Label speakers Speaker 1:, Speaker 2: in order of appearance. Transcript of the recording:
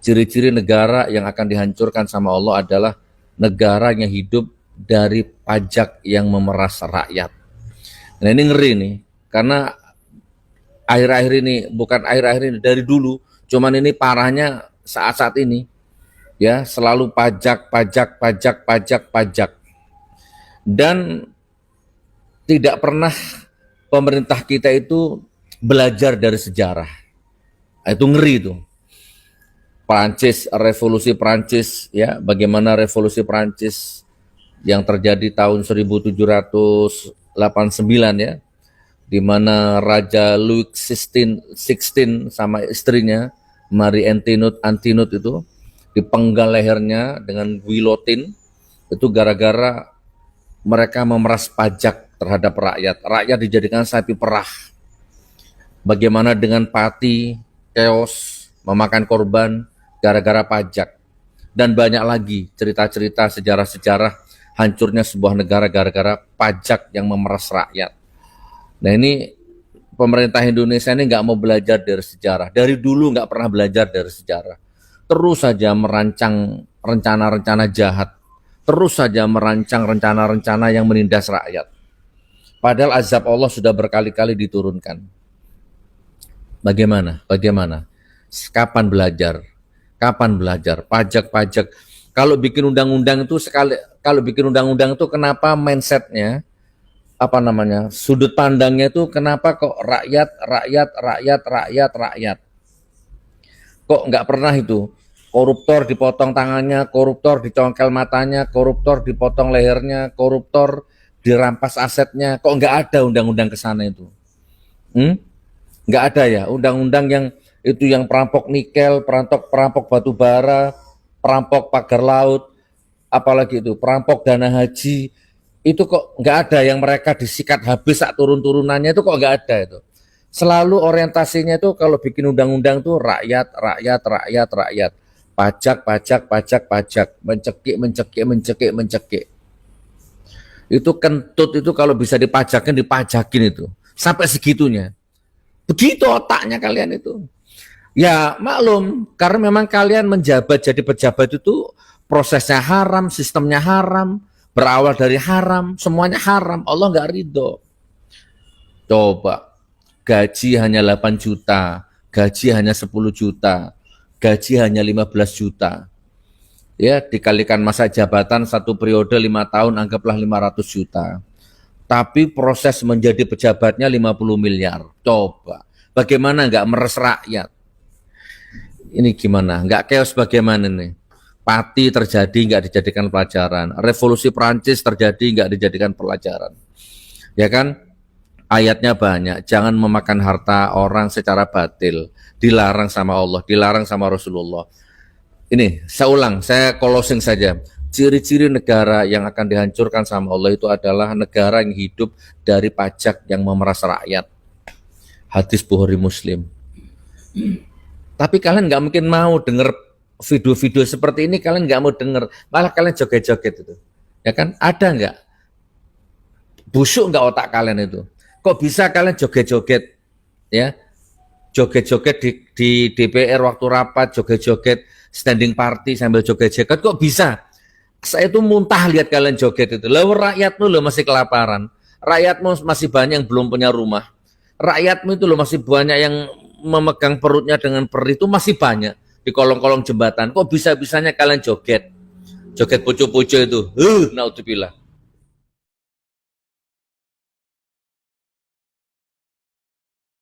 Speaker 1: Ciri-ciri negara yang akan dihancurkan sama Allah adalah negara yang hidup dari pajak yang memeras rakyat. Nah ini ngeri nih, karena akhir-akhir ini, bukan akhir-akhir ini, dari dulu, cuman ini parahnya saat-saat ini, ya selalu pajak, pajak, pajak, pajak, pajak. Dan tidak pernah pemerintah kita itu belajar dari sejarah. Itu ngeri itu. Prancis, revolusi Prancis, ya, bagaimana revolusi Prancis yang terjadi tahun 1789 ya, di mana Raja Louis XVI sama istrinya Marie Antoinette itu dipenggal lehernya dengan guillotine, itu gara-gara mereka memeras pajak terhadap rakyat. Rakyat dijadikan sapi perah. Bagaimana dengan Pati, chaos, memakan korban gara-gara pajak. Dan banyak lagi cerita-cerita sejarah-sejarah hancurnya sebuah negara gara-gara pajak yang memeras rakyat. Nah ini pemerintah Indonesia ini nggak mau belajar dari sejarah. Dari dulu nggak pernah belajar dari sejarah. Terus saja merancang rencana-rencana jahat. Terus saja merancang rencana-rencana yang menindas rakyat. Padahal azab Allah sudah berkali-kali diturunkan. Bagaimana? Kapan belajar? Kapan belajar? Pajak-pajak. Kalau bikin undang-undang itu kenapa mindsetnya, sudut pandangnya itu kenapa kok rakyat? Kok nggak pernah itu? Koruptor dipotong tangannya, koruptor dicongkel matanya, koruptor dipotong lehernya, koruptor dirampas asetnya. Kok nggak ada undang-undang ke sana itu? Nggak ada ya undang-undang yang itu, yang perampok nikel, perampok batu bara, perampok pagar laut, apalagi itu perampok dana haji, itu kok nggak ada yang mereka disikat habis sak turun-turunannya, itu kok nggak ada itu. Selalu orientasinya itu kalau bikin undang-undang tuh rakyat, pajak, mencekik. Itu kentut itu kalau bisa dipajakin itu sampai segitunya. Begitu otaknya kalian itu. Ya maklum, karena memang kalian menjabat jadi pejabat itu prosesnya haram, sistemnya haram, berawal dari haram, semuanya haram. Allah nggak ridho. Coba, gaji hanya 8 juta, gaji hanya 10 juta, gaji hanya 15 juta. Ya, dikalikan masa jabatan satu periode 5 tahun, anggaplah 500 juta. Tapi proses menjadi pejabatnya 50 miliar. Coba, bagaimana nggak meres rakyat? Ini gimana? Nggak chaos bagaimana nih? Pati terjadi nggak dijadikan pelajaran. Revolusi Prancis terjadi nggak dijadikan pelajaran. Ya kan? Ayatnya banyak. Jangan memakan harta orang secara batil. Dilarang sama Allah, dilarang sama Rasulullah. Ini, saya closing saja. Ciri-ciri negara yang akan dihancurkan sama Allah itu adalah negara yang hidup dari pajak yang memeras rakyat. Hadis Bukhari Muslim. Tapi kalian nggak mungkin mau dengar video-video seperti ini, kalian nggak mau dengar, malah kalian joget-joget itu, ya kan? Ada nggak? Busuk nggak otak kalian itu? Kok bisa kalian joget-joget, ya? Joget-joget di DPR waktu rapat, joget-joget standing party sambil joget-joget, kok bisa? Saya itu muntah lihat kalian joget itu. Lalu rakyatmu lo masih kelaparan, rakyatmu masih banyak yang belum punya rumah, rakyatmu itu lo masih banyak yang memegang perutnya dengan perih, itu masih banyak di kolong-kolong jembatan. Kok bisa-bisanya kalian joget pucu-pucu itu? Naudzubillah.